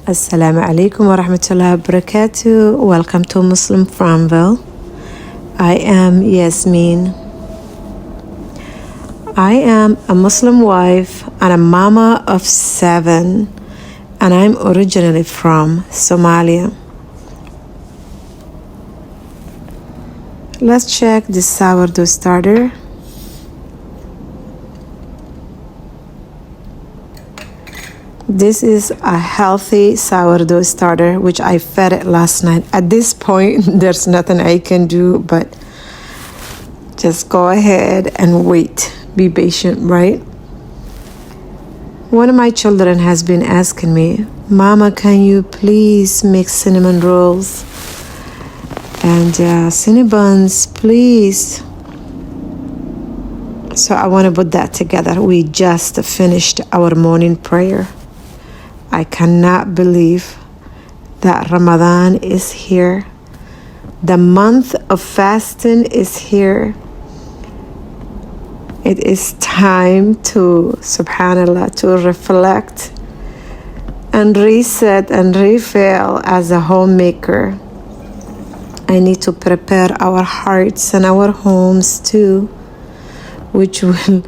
Assalamu alaikum wa rahmatullahi wa barakatuh. Welcome to Muslim Farmville. I am Yasmin. I am a Muslim wife and a mama of 7, and I'm originally from Somalia. Let's check the sourdough starter. This is a healthy sourdough starter, which I fed it last night. At this point, there's nothing I can do but just go ahead and wait. Be patient, right? One of my children has been asking me, Mama, can you please make cinnamon rolls and Cinnabons, please? So I want to put that together. We just finished our morning prayer. I cannot believe that Ramadan is here. The month of fasting is here. It is time to, subhanAllah, to reflect and reset and refill as a homemaker. I need to prepare our hearts and our homes too, which will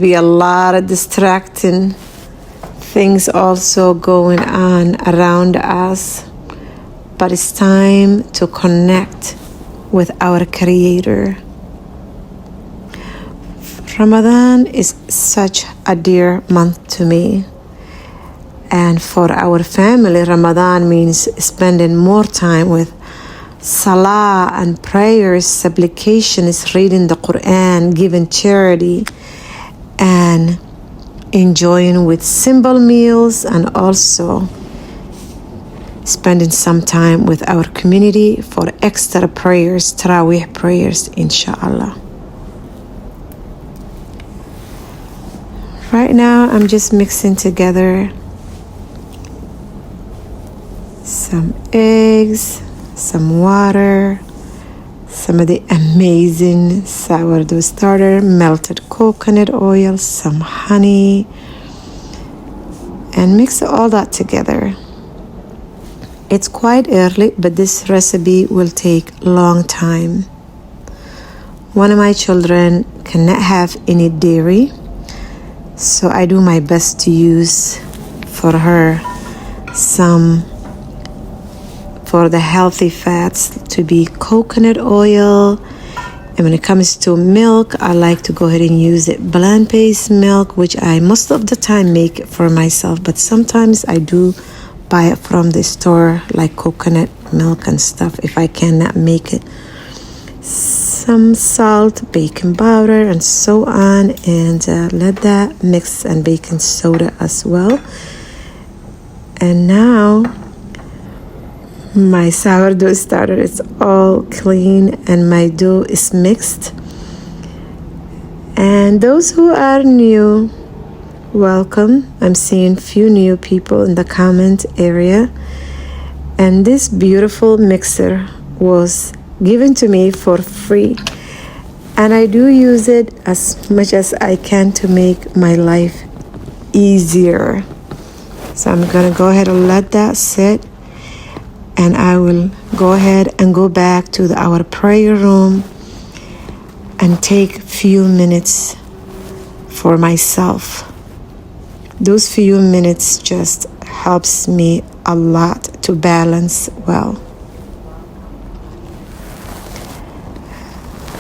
be a lot of distracting things also going on around us. But it's time to connect with our Creator. Ramadan is such a dear month to me. And for our family, Ramadan means spending more time with salah and prayers, supplications, reading the Quran, giving charity, and enjoying with simple meals, and also spending some time with our community for extra prayers, Taraweeh prayers, inshallah. Right now, I'm just mixing together some eggs, some water, some of the amazing sourdough starter, melted coconut oil, some honey, and mix all that together. It's quite early, but this recipe will take a long time. One of my children cannot have any dairy, so I do my best to use for her some for the healthy fats to be coconut oil. And when it comes to milk, I like to go ahead and use it plant-based milk, which I most of the time make it for myself, but sometimes I do buy it from the store, like coconut milk and stuff if I cannot make it. Some salt, baking powder, and so on, and let that mix, and baking soda as well. And now my sourdough starter is all clean and my dough is mixed. And those who are new, welcome. I'm seeing few new people in the comment area. And this beautiful mixer was given to me for free. And I do use it as much as I can to make my life easier. So I'm gonna go ahead and let that sit. And I will go ahead and go back to our prayer room and take a few minutes for myself. Those few minutes just helps me a lot to balance well.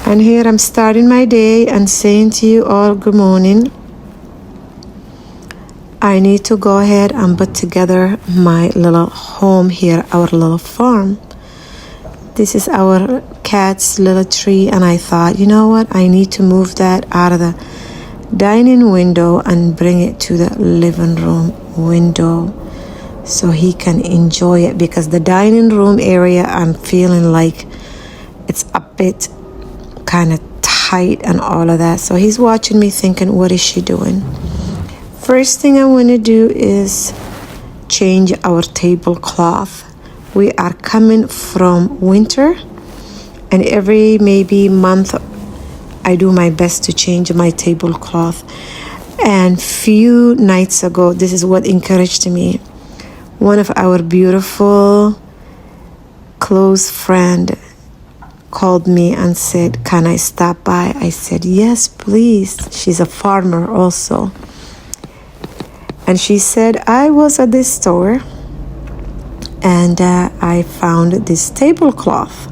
And here I'm starting my day and saying to you all good morning. I need to go ahead and put together my little home here, our little farm. This is our cat's little tree, and I thought, you know what? I need to move that out of the dining window and bring it to the living room window so he can enjoy it, because the dining room area, I'm feeling like it's a bit kind of tight and all of that. So he's watching me thinking, what is she doing? First thing I want to do is change our tablecloth. We are coming from winter, and every maybe month I do my best to change my tablecloth. And few nights ago, this is what encouraged me. One of our beautiful close friend called me and said, "Can I stop by?" I said, "Yes, please." She's a farmer also. And she said, "I was at this store and I found this tablecloth."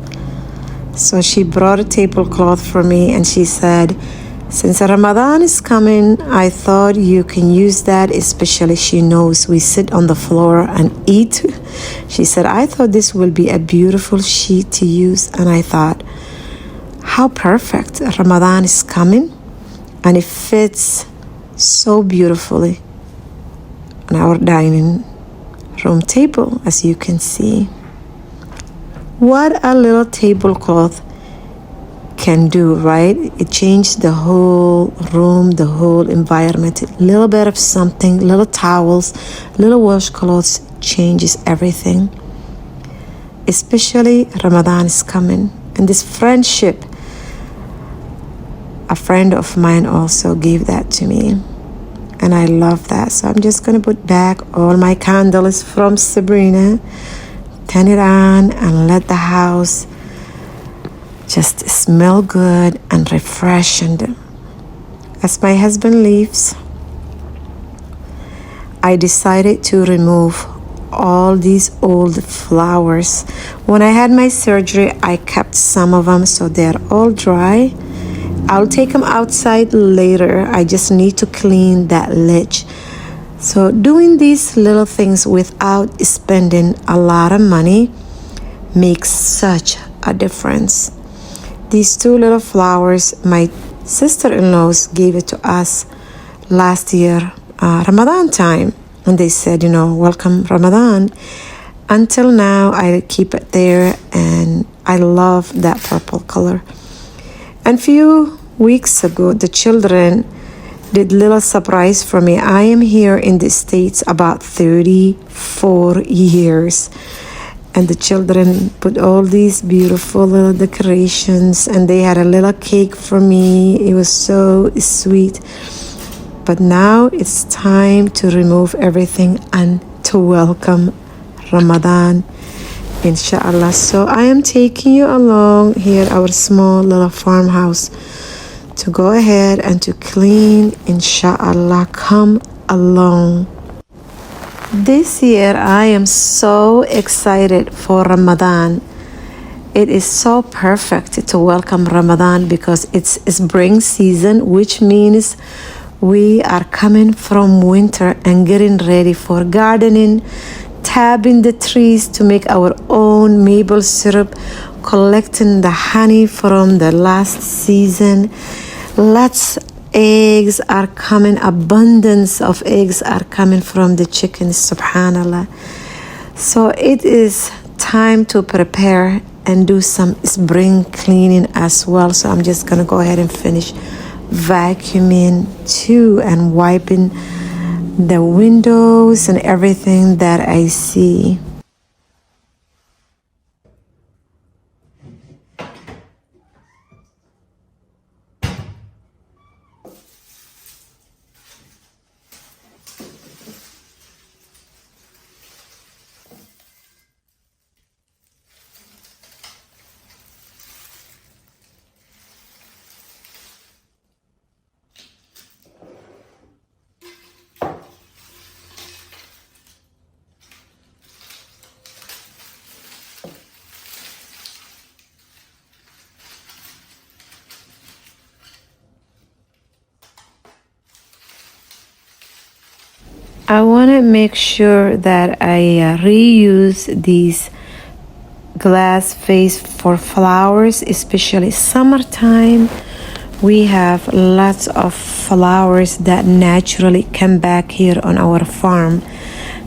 So she brought a tablecloth for me and she said, "Since Ramadan is coming, I thought you can use that," especially she knows we sit on the floor and eat. She said, "I thought this will be a beautiful sheet to use." And I thought, how perfect. Ramadan is coming and it fits so beautifully on our dining room table, as you can see. What a little tablecloth can do, right? It changed the whole room, the whole environment. A little bit of something, little towels, little washcloths changes everything. Especially Ramadan is coming. And this friendship, a friend of mine also gave that to me. And I love that. So I'm just going to put back all my candles from Sabrina, turn it on, and let the house just smell good and refreshing. As my husband leaves, I decided to remove all these old flowers. When I had my surgery, I kept some of them so they're all dry. I'll take them outside later. I just need to clean that ledge. So doing these little things without spending a lot of money makes such a difference. These two little flowers, my sister-in-laws gave it to us last year, Ramadan time. And they said, welcome Ramadan. Until now, I keep it there and I love that purple color. And few weeks ago, the children did little surprise for me. I am here in the States about 34 years. And the children put all these beautiful little decorations and they had a little cake for me. It was so sweet. But now it's time to remove everything and to welcome Ramadan, inshallah. So I am taking you along here, our small little farmhouse, to go ahead and to clean, inshallah. Come along. This year I am so excited for Ramadan. It is so perfect to welcome Ramadan because it's spring season, which means we are coming from winter and getting ready for gardening, tapping the trees to make our own maple syrup, collecting the honey from the last season. Lots eggs are coming, abundance of eggs are coming from the chickens, subhanallah. So it is time to prepare and do some spring cleaning as well. So I'm just going to go ahead and finish vacuuming too and wiping the windows and everything that I see. I want to make sure that I reuse these glass vase for flowers, especially summertime. We have lots of flowers that naturally come back here on our farm.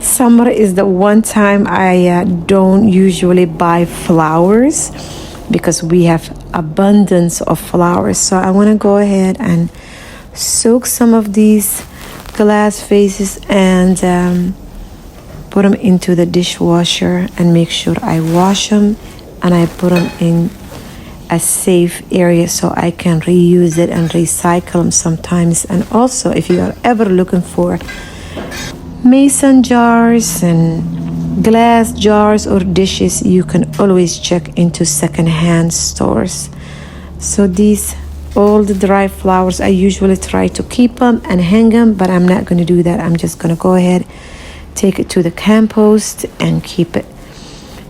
Summer is the one time I don't usually buy flowers because we have abundance of flowers. So I want to go ahead and soak some of these glass vases and put them into the dishwasher and make sure I wash them and I put them in a safe area so I can reuse it and recycle them sometimes. And also, if you are ever looking for mason jars and glass jars or dishes, you can always check into secondhand stores. So these all the dry flowers, I usually try to keep them and hang them, but I'm not going to do that. I'm just going to go ahead, take it to the compost and keep it.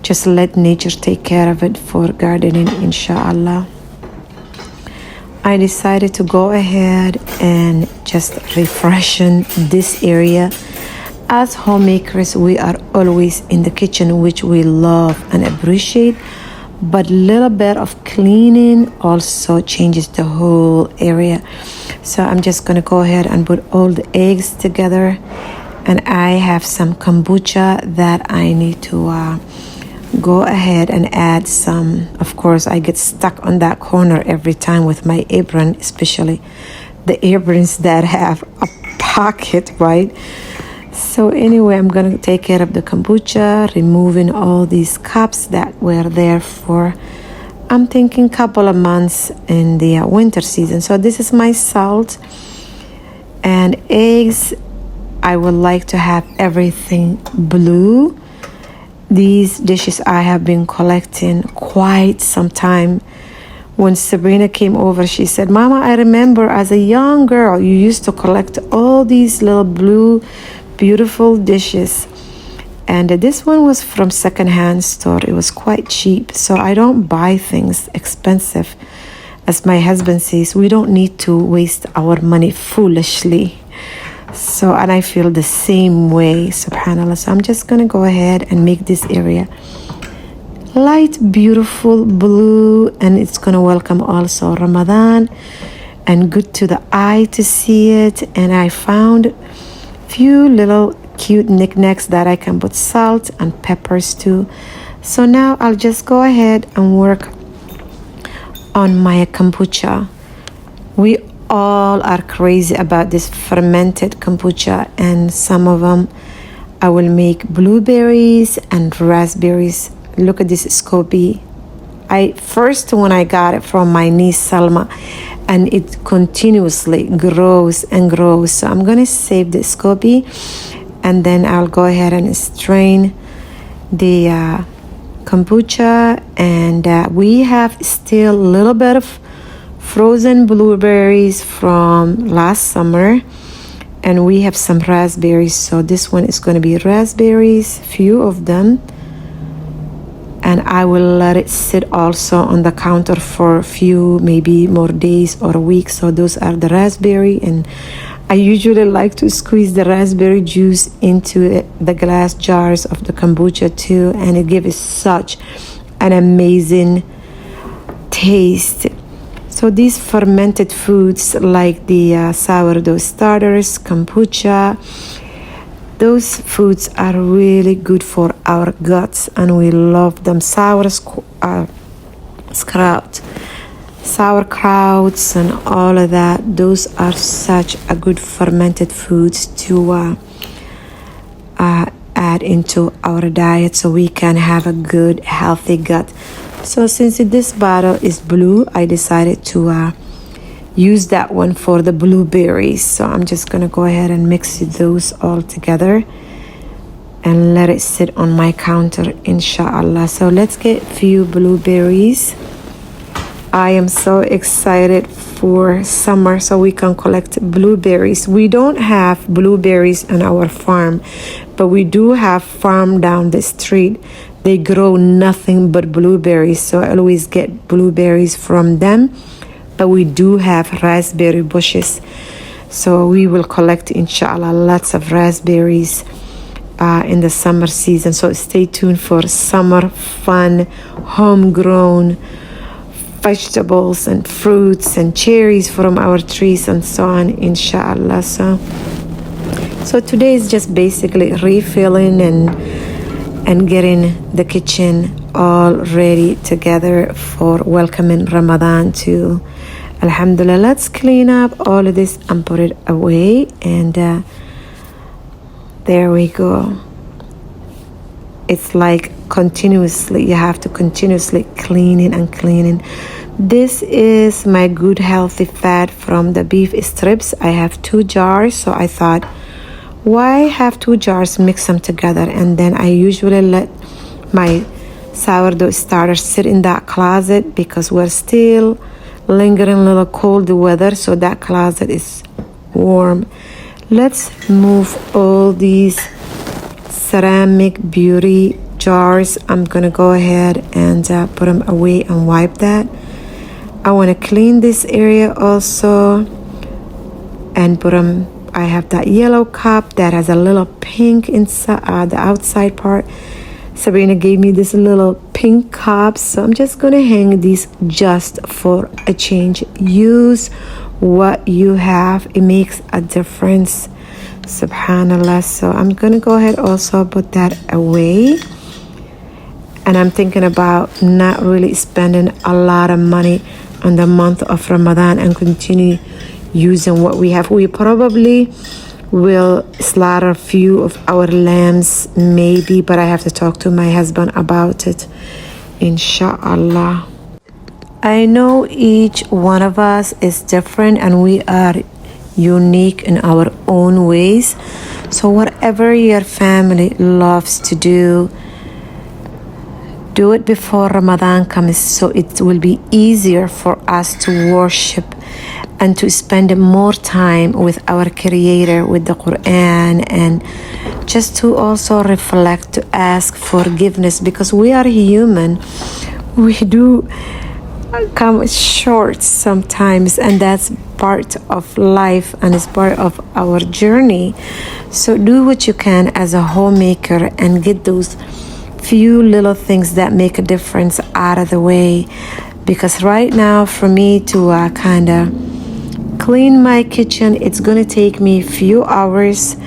Just let nature take care of it for gardening, inshallah. I decided to go ahead and just refreshen this area. As homemakers, we are always in the kitchen, which we love and appreciate, but a little bit of cleaning also changes the whole area. So I'm just going to go ahead and put all the eggs together, and I have some kombucha that I need to go ahead and add some. Of course, I get stuck on that corner every time with my apron, especially the aprons that have a pocket, right? So anyway, I'm going to take care of the kombucha, removing all these cups that were there for, I'm thinking, couple of months in the winter season. So this is my salt and eggs. I would like to have everything blue. These dishes I have been collecting quite some time. When Sabrina came over, she said, "Mama, I remember as a young girl, you used to collect all these little blue, beautiful dishes." And this one was from secondhand store. It was quite cheap. So I don't buy things expensive. As my husband says, we don't need to waste our money foolishly. So, and I feel the same way, subhanallah. So I'm just going to go ahead and make this area light, beautiful blue, and it's going to welcome also Ramadan and good to the eye to see it. And I found few little cute knickknacks that I can put salt and peppers to. So now I'll just go ahead and work on my kombucha. We all are crazy about this fermented kombucha, and some of them I will make blueberries and raspberries. Look at this scoby. When I got it from my niece Salma, and it continuously grows and grows. So I'm gonna save the scoby, and then I'll go ahead and strain the kombucha. And we have still a little bit of frozen blueberries from last summer, and we have some raspberries. So this one is going to be raspberries, few of them, and I will let it sit also on the counter for a few, maybe more days or weeks. So those are the raspberry, and I usually like to squeeze the raspberry juice into the glass jars of the kombucha too, and it gives such an amazing taste. So these fermented foods like the sourdough starters, kombucha, those foods are really good for our guts, and we love them. Sauerkrauts and all of that, those are such a good fermented foods to add into our diet so we can have a good healthy gut. So since this bottle is blue, I decided to use that one for the blueberries. So I'm just going to go ahead and mix those all together and let it sit on my counter, inshallah. So let's get a few blueberries. I am so excited for summer so we can collect blueberries. We don't have blueberries on our farm, but we do have farm down the street. They grow nothing but blueberries, so I always get blueberries from them. But we do have raspberry bushes, so we will collect, inshallah, lots of raspberries in the summer season. So stay tuned for summer fun, homegrown vegetables and fruits and cherries from our trees and so on, inshallah. So today is just basically refilling and getting the kitchen all ready together for welcoming Ramadan too. Alhamdulillah, let's clean up all of this and put it away. And there we go. It's like continuously, you have to continuously cleaning and cleaning. This is my good healthy fat from the beef strips. I have 2 jars, so I thought, why have 2 jars, mix them together, and then I usually let my sourdough starter sit in that closet because we're still lingering a little cold weather, so that closet is warm. Let's move all these ceramic beauty jars. I'm gonna go ahead and put them away and wipe that. I want to clean this area also and put them. I have that yellow cup that has a little pink inside the outside part. Sabrina gave me this little pink cup, so I'm just gonna hang these just for a change. Use what you have, it makes a difference. Subhanallah. So I'm gonna go ahead also put that away. And I'm thinking about not really spending a lot of money on the month of Ramadan and continue using what we have. We probably will slaughter a few of our lambs maybe, but I have to talk to my husband about it, inshallah. I know each one of us is different and we are unique in our own ways. So whatever your family loves to do it before Ramadan comes, so it will be easier for us to worship and to spend more time with our Creator, with the Quran, and just to also reflect, to ask forgiveness, because we are human. We do come short sometimes, and that's part of life and it's part of our journey. So do what you can as a homemaker and get those few little things that make a difference out of the way, because right now for me to kind of clean my kitchen, it's gonna take me a few hours,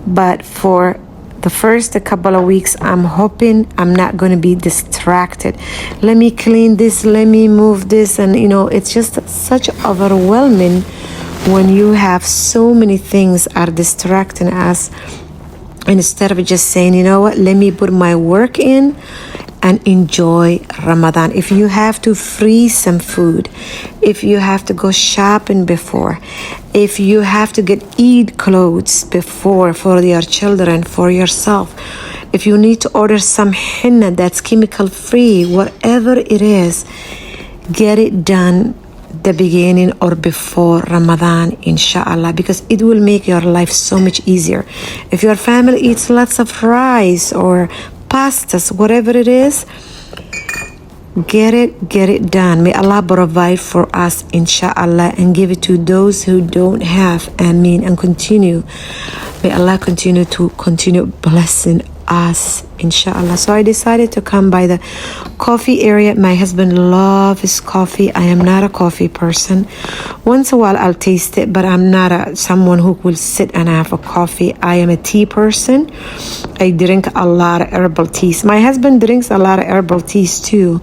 but for the first couple of weeks I'm hoping I'm not gonna be distracted. Let me clean this, let me move this, and it's just such overwhelming when you have so many things are distracting us. Instead of just saying, you know what, let me put my work in and enjoy Ramadan. If you have to freeze some food, if you have to go shopping before, if you have to get Eid clothes before for your children, for yourself, if you need to order some henna that's chemical free, whatever it is, get it done the beginning or before Ramadan, inshallah, because it will make your life so much easier. If your family eats lots of rice or pastas, whatever it is, get it done. May Allah provide for us, inshallah, and give it to those who don't have. Ameen. And may Allah continue blessing us, inshallah. So I decided to come by the coffee area. My husband loves coffee. I am not a coffee person. Once in a while I'll taste it, but I'm not someone who will sit and have a coffee. I am a tea person. I drink a lot of herbal teas. My husband drinks a lot of herbal teas too,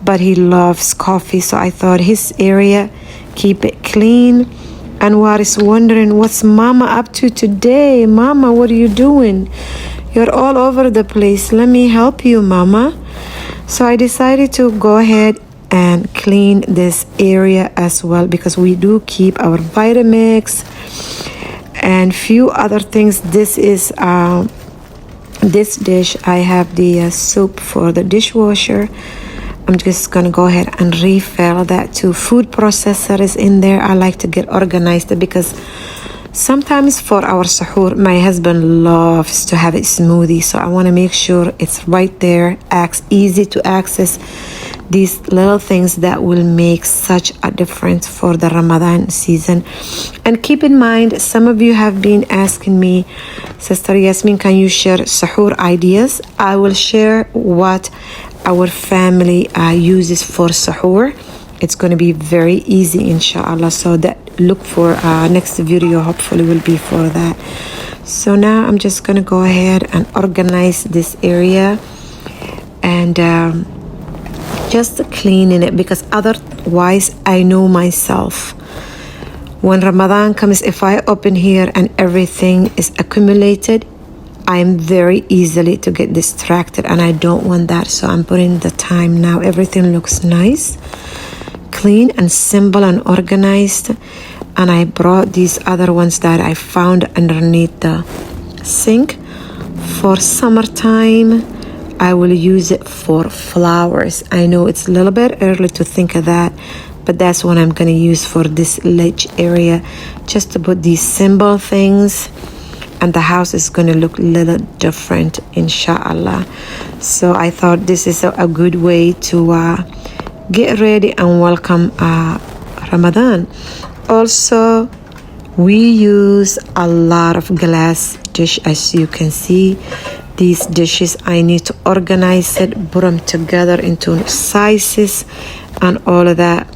but he loves coffee. So I thought his area, keep it clean. Anwar is wondering, what's Mama up to today? Mama, what are you doing? You're all over the place. Let me help you, Mama. So I decided to go ahead and clean this area as well, because we do keep our Vitamix and few other things. This is this dish. I have the soap for the dishwasher. I'm just gonna go ahead and refill that too. Food processor is in there. I like to get organized because sometimes for our suhoor, my husband loves to have it smoothie, so I want to make sure it's right there, easy to access. These little things that will make such a difference for the Ramadan season. And keep in mind, some of you have been asking me, Sister Yasmin, can you share suhoor ideas? I will share what our family uses for suhoor. It's going to be very easy, inshallah. So that look for next video hopefully will be for that. So now I'm just going to go ahead and organize this area and just cleaning it, because otherwise I know myself. When Ramadan comes, if I open here and everything is accumulated, I'm very easily to get distracted, and I don't want that. So I'm putting the time now. Everything looks nice, clean and simple and organized. And I brought these other ones that I found underneath the sink. For summertime, I will use it for flowers. I know it's a little bit early to think of that, but that's what I'm going to use for this ledge area, just to put these simple things, and the house is going to look a little different, inshallah. So I thought this is a good way to get ready and welcome Ramadan. Also, we use a lot of glass dish. As you can see, these dishes, I need to organize it, put them together into sizes and all of that.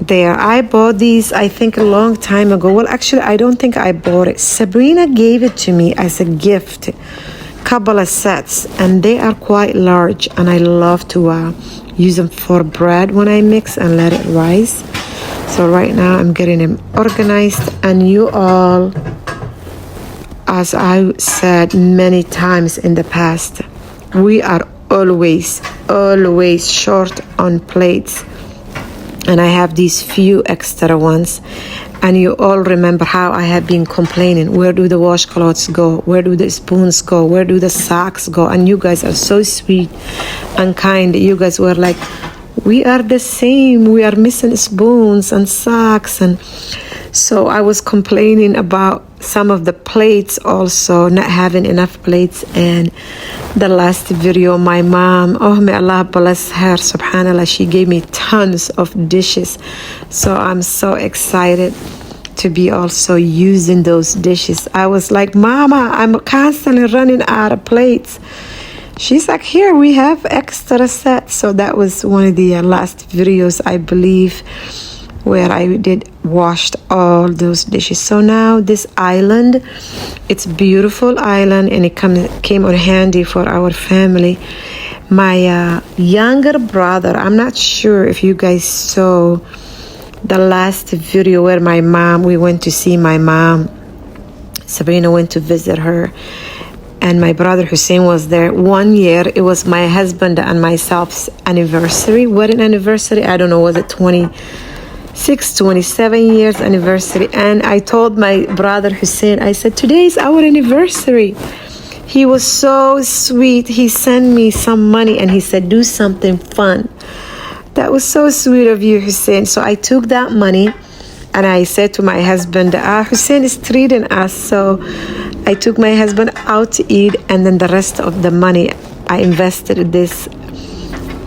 There, I bought these, I think, a long time ago. Well, actually, I don't think I bought it. Sabrina gave it to me as a gift, couple of sets, and they are quite large, and I love to use them for bread when I mix and let it rise. So right now I'm getting them organized, and you all, as I said many times in the past, we are always short on plates. And I have these few extra ones. And you all remember how I have been complaining. Where do the washcloths go? Where do the spoons go? Where do the socks go? And you guys are so sweet and kind. You guys were like, we are the same. We are missing spoons and socks. And so I was complaining about some of the plates also, not having enough plates. And the last video, my mom, oh, may Allah bless her, subhanallah, she gave me tons of dishes. So I'm so excited to be also using those dishes. I was like, Mama, I'm constantly running out of plates. She's like, here, we have extra sets. So that was one of the last videos, I believe, where I did washed all those dishes. So now this island, it's a beautiful island, and it came on handy for our family. My younger brother, I'm not sure if you guys saw the last video where we went to see my mom. Sabrina went to visit her, and my brother Hussein was there 1 year. It was my husband and myself's anniversary, wedding anniversary. I don't know, was it 27 years anniversary. And I told my brother Hussein, I said, today's our anniversary. He was so sweet. He sent me some money and he said, do something fun. That was so sweet of you, Hussein. So I took that money and I said to my husband, Hussein is treating us. So I took my husband out to eat, and then the rest of the money I invested in this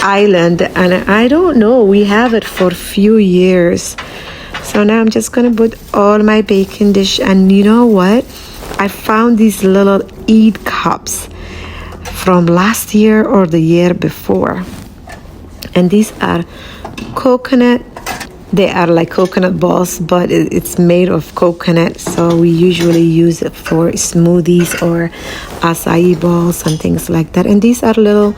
island. And I don't know, we have it for a few years. So now I'm just gonna put all my baking dish. And you know what, I found these little Eid cups from last year or the year before, and these are coconut. They are like coconut balls, but it's made of coconut. So we usually use it for smoothies or acai balls and things like that. And these are little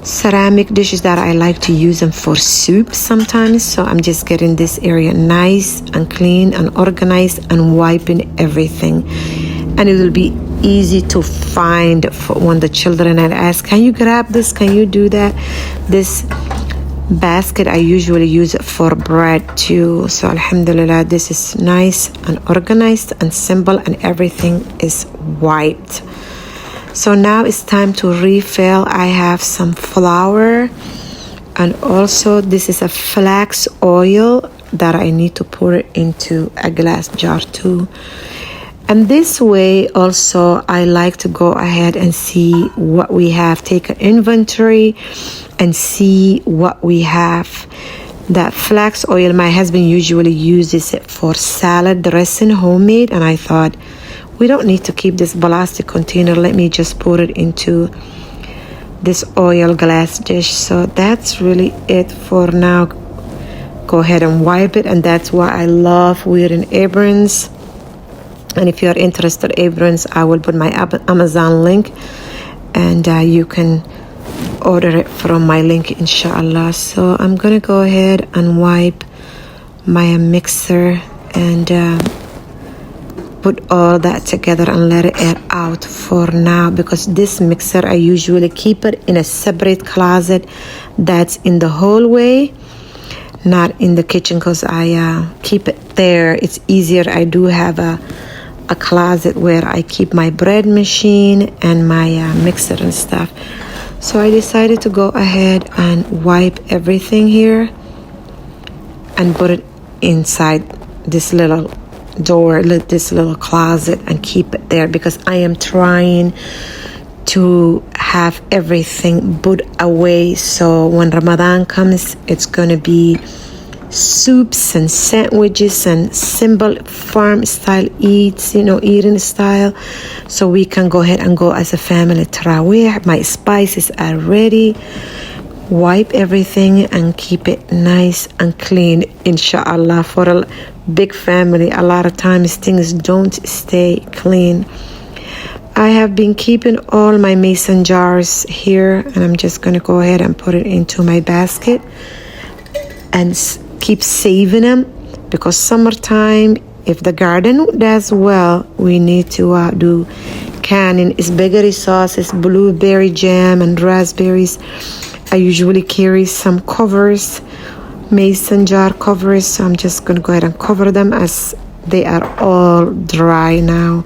ceramic dishes that I like to use them for soup sometimes. So I'm just getting this area nice and clean and organized and wiping everything. And it will be easy to find for when the children ask, can you grab this? Can you do that? This basket, I usually use it for bread too. So alhamdulillah, this is nice and organized and simple, and everything is wiped. So now it's time to refill. I have some flour, and also this is a flax oil that I need to pour it into a glass jar too. And this way also I like to go ahead and see what we have, take an inventory and see what we have. That flax oil, my husband usually uses it for salad dressing, homemade, and I thought, we don't need to keep this plastic container. Let me just pour it into this oil glass dish. So that's really it for now. Go ahead and wipe it, and that's why I love wearing aprons. And if you're interested in aprons, I will put my Amazon link, and you can order it from my link, inshallah. So I'm gonna go ahead and wipe my mixer and put all that together and let it air out for now, because this mixer I usually keep it in a separate closet that's in the hallway, not in the kitchen, because I keep it there. It's easier. I do have a a closet where I keep my bread machine and my mixer and stuff. So I decided to go ahead and wipe everything here and put it inside this little door, this little closet, and keep it there because I am trying to have everything put away, so when Ramadan comes, it's gonna be soups and sandwiches and simple farm style eating style, so we can go ahead and go as a family Tarawih. My spices are ready. Wipe everything and keep it nice and clean, inshallah. For a big family, a lot of times things don't stay clean. I have been keeping all my mason jars here, and I'm just going to go ahead and put it into my basket and keep saving them, because summertime, if the garden does well, we need to do canning spaghetti sauces, blueberry jam, and raspberries. I usually carry some covers, mason jar covers, so I'm just going to go ahead and cover them as they are all dry now.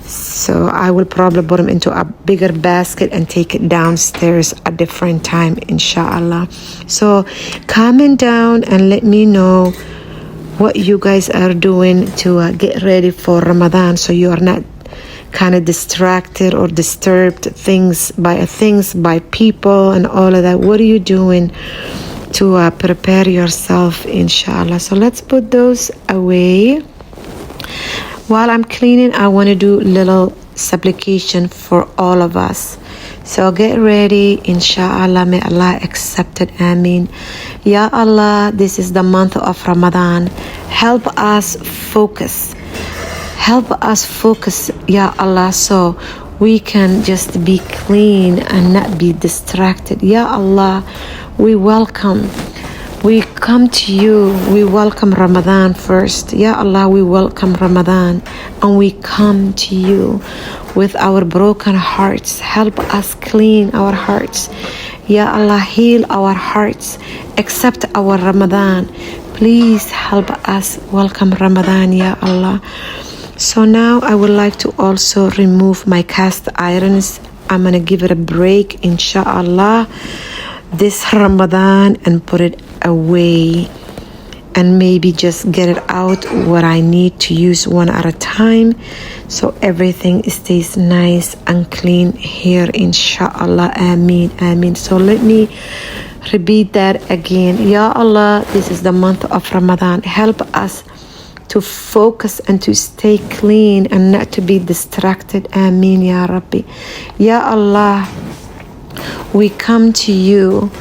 So I will probably put them into a bigger basket and take it downstairs a different time, inshallah. So comment down and let me know what you guys are doing to get ready for Ramadan, so you are not kind of distracted or disturbed by people and all of that. What are you doing to prepare yourself, inshallah? So let's put those away. While I'm cleaning, I want to do little supplication for all of us. So get ready, inshallah. May Allah accept it. Ameen. Ya Allah, this is the month of Ramadan. Help us focus. Help us focus, Ya Allah, so we can just be clean and not be distracted. Ya Allah, we come to you. We welcome Ramadan first. Ya Allah, we welcome Ramadan, and we come to you with our broken hearts. Help us clean our hearts. Ya Allah, heal our hearts. Accept our Ramadan. Please help us welcome Ramadan, Ya Allah. So now I would like to also remove my cast irons. I'm going to give it a break, inshallah, this Ramadan, and put it away, and maybe just get it out what I need to use one at a time, so everything stays nice and clean here, inshallah. Ameen, ameen. So let me repeat that again. Ya Allah, this is the month of Ramadan. Help us to focus and to stay clean and not to be distracted. Ameen, Ya Rabbi. Ya Allah, we come to you.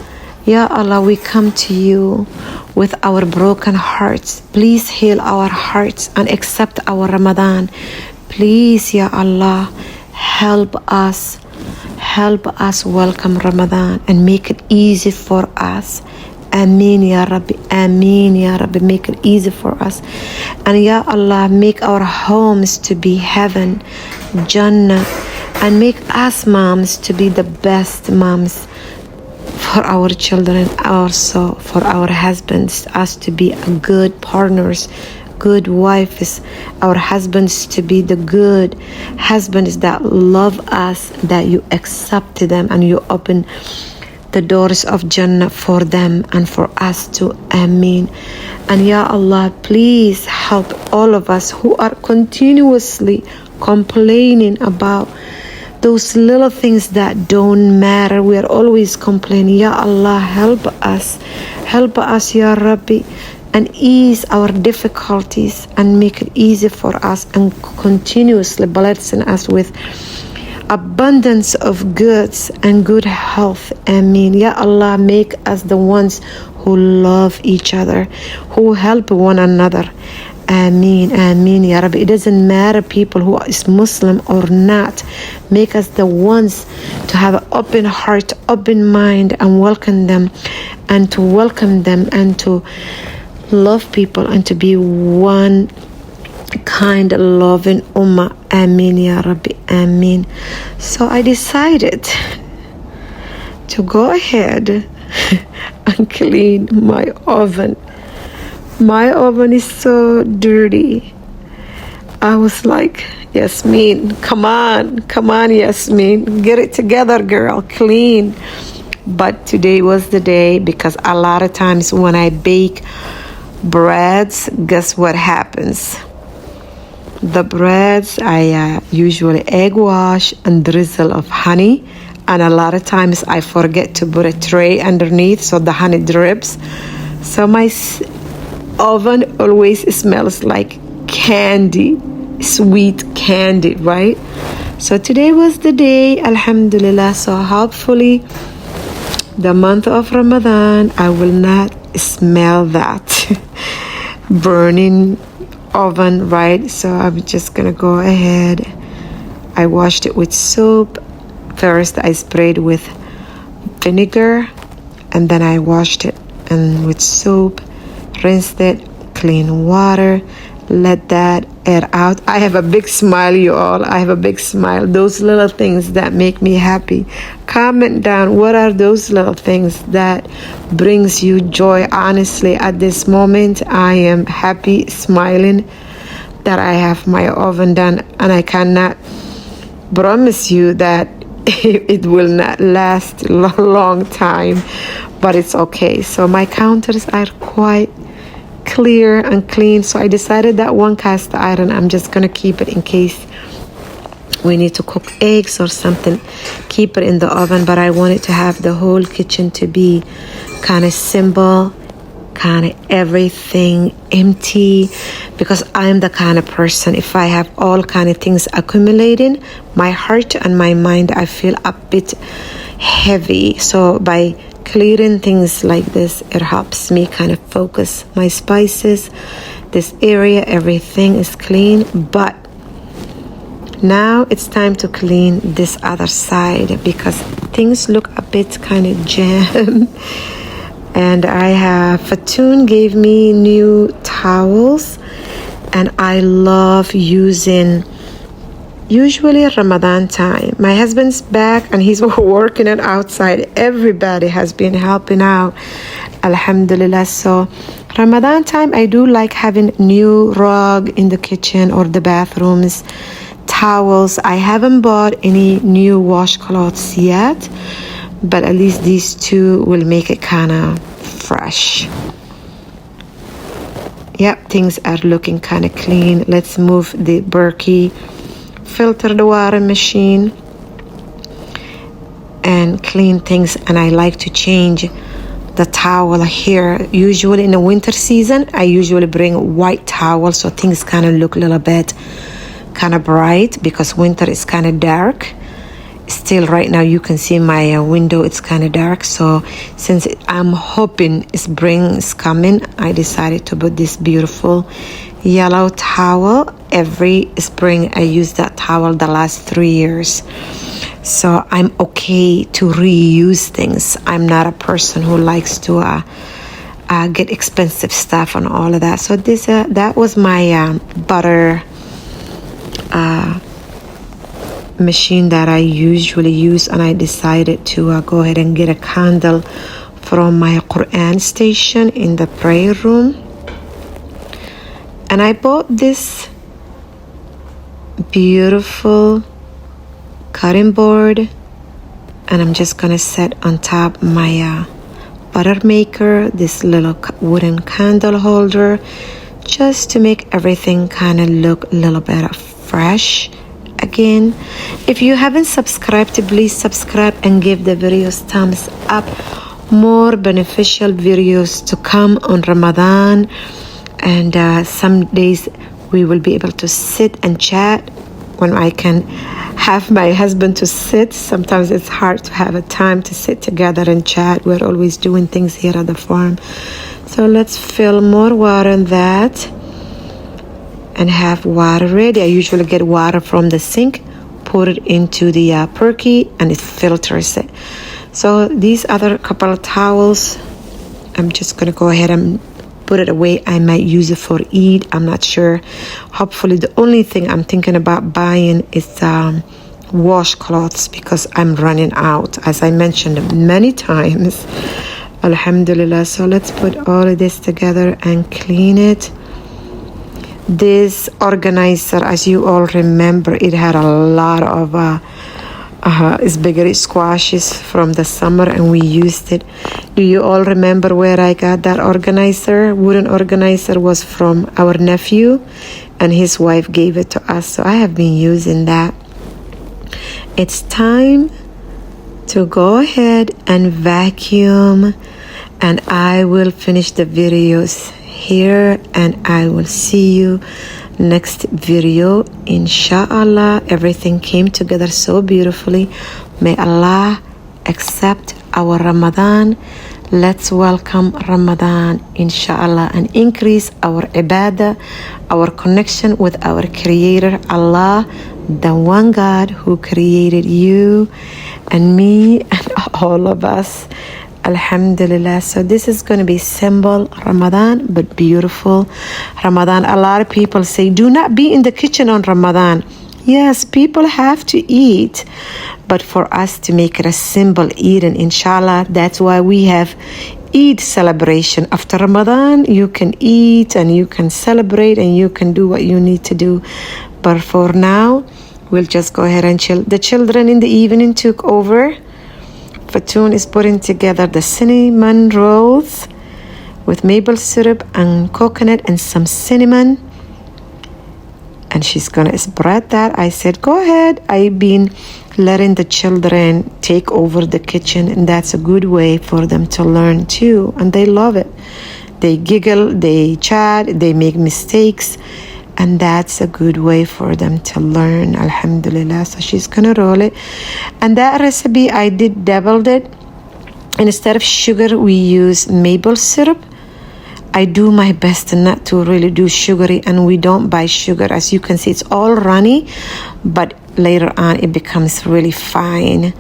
Ya Allah, we come to you with our broken hearts. Please heal our hearts and accept our Ramadan. Please, Ya Allah, help us. Help us welcome Ramadan and make it easy for us. Ameen, Ya Rabbi. Ameen, Ya Rabbi. Make it easy for us. And Ya Allah, make our homes to be heaven, Jannah, and make us moms to be the best moms for our children, also for our husbands, us to be good partners, good wives, our husbands to be the good husbands that love us, that you accept them and you open the doors of Jannah for them and for us too. Ameen. And Ya Allah, please help all of us who are continuously complaining about those little things that don't matter. We are always complaining. Ya Allah, help us. Help us, Ya Rabbi, and ease our difficulties and make it easy for us, and continuously blessing us with abundance of goods and good health. Ameen. Ya Allah, make us the ones who love each other, who help one another. Ameen, ameen, Ya Rabbi. It doesn't matter people who is Muslim or not. Make us the ones to have an open heart, open mind, and welcome them, and to love people, and to be one kind, loving ummah. Ameen, Ya Rabbi. Ameen. So I decided to go ahead and clean my oven. My oven is so dirty. I was like, Yasmin, come on, Yasmin, get it together, girl, clean. But today was the day, because a lot of times when I bake breads, guess what happens? The breads, I usually egg wash and drizzle of honey, and a lot of times I forget to put a tray underneath so the honey drips. So my oven always smells like candy, sweet candy, right? So today was the day, alhamdulillah. So hopefully the month of Ramadan, I will not smell that burning oven, right? So I'm just gonna go ahead. I washed it with soap. First I sprayed with vinegar, and then I washed it and with soap, rinsed it, clean water, let that air out. I have a big smile, you all. I have a big smile. Those little things that make me happy. Comment down, what are those little things that brings you joy? Honestly, at this moment, I am happy, smiling that I have my oven done, and I cannot promise you that it will not last a long time, but it's okay. So my counters are quite clear and clean, so I decided that one cast iron, I'm just gonna keep it in case we need to cook eggs or something, keep it in the oven. But I wanted to have the whole kitchen to be kind of simple, kind of everything empty, because I'm the kind of person, if I have all kind of things accumulating, my heart and my mind, I feel a bit heavy. So by clearing things like this, it helps me kind of focus. My spices, this area, everything is clean. But now it's time to clean this other side, because things look a bit kind of jammed. And Fatun gave me new towels, and I love using, usually Ramadan time. My husband's back and he's working it outside. Everybody has been helping out, alhamdulillah. So Ramadan time, I do like having new rug in the kitchen or the bathrooms, towels. I haven't bought any new washcloths yet, but at least these two will make it kind of fresh. Yep, things are looking kind of clean. Let's move the Berkey filtered water machine and clean things. And I like to change the towel here. Usually in the winter season, I usually bring white towel so things kind of look a little bit kind of bright, because winter is kind of dark. Still right now you can see my window, it's kind of dark. So since I'm hoping spring is coming, I decided to put this beautiful yellow towel. Every spring I use that towel the last 3 years. So I'm okay to reuse things. I'm not a person who likes to get expensive stuff and all of that. So this that was my butter machine that I usually use, and I decided to go ahead and get a candle from my Quran station in the prayer room. And I bought this beautiful cutting board, and I'm just gonna set on top my butter maker, this little wooden candle holder, just to make everything kind of look a little bit fresh again. If you haven't subscribed, please subscribe and give the videos thumbs up. More beneficial videos to come on Ramadan, and some days we will be able to sit and chat when I can have my husband to sit. Sometimes it's hard to have a time to sit together and chat. We're always doing things here at the farm. So let's fill more water in that and have water ready. I usually get water from the sink, put it into the Berkey, and it filters it. So these other couple of towels, I'm just gonna go ahead and put it away. I might use it for Eid, I'm not sure. Hopefully the only thing I'm thinking about buying is washcloths, because I'm running out, as I mentioned many times, alhamdulillah. So let's put all of this together and clean it. This organizer, as you all remember, it had a lot of spaghetti squashes from the summer, and we used it. Do you all remember where I got that organizer? Wooden organizer was from our nephew, and his wife gave it to us, so I have been using that. It's time to go ahead and vacuum, and I will finish the videos here, and I will see you next video. Inshallah, everything came together so beautifully. May Allah accept our Ramadan. Let's welcome Ramadan, inshallah, and increase our ibadah, our connection with our Creator, Allah, the one God who created you and me and all of us. Alhamdulillah. So this is going to be simple Ramadan, but beautiful Ramadan. A lot of people say, do not be in the kitchen on Ramadan. Yes, people have to eat, but for us to make it a simple eating, inshallah, that's why we have Eid celebration. After Ramadan, you can eat and you can celebrate and you can do what you need to do. But for now, we'll just go ahead and chill. The children in the evening took over. Fatun is putting together the cinnamon rolls with maple syrup and coconut and some cinnamon. And she's going to spread that. I said, go ahead. I've been letting the children take over the kitchen, and that's a good way for them to learn too. And they love it. They giggle, they chat, they make mistakes. And that's a good way for them to learn, alhamdulillah. So she's gonna roll it. And that recipe, I did doubled it. Instead of sugar, we use maple syrup. I do my best not to really do sugary, and we don't buy sugar. As you can see, it's all runny, but later on it becomes really fine.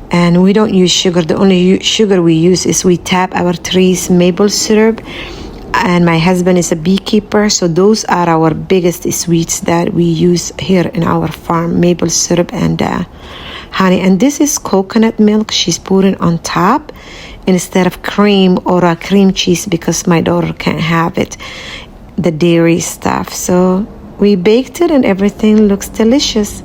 And we don't use sugar. The only sugar we use is we tap our trees maple syrup. And my husband is a beekeeper, so those are our biggest sweets that we use here in our farm, maple syrup and honey. And this is coconut milk she's putting on top instead of cream or a cream cheese, because my daughter can't have it, the dairy stuff. So we baked it and everything looks delicious.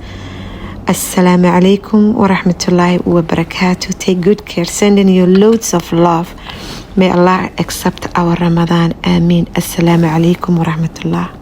Assalamu alaikum wa rahmatullahi wa barakatuh. Take good care. Sending you loads of love. May Allah accept our Ramadan. Ameen. Assalamu alaikum wa rahmatullah.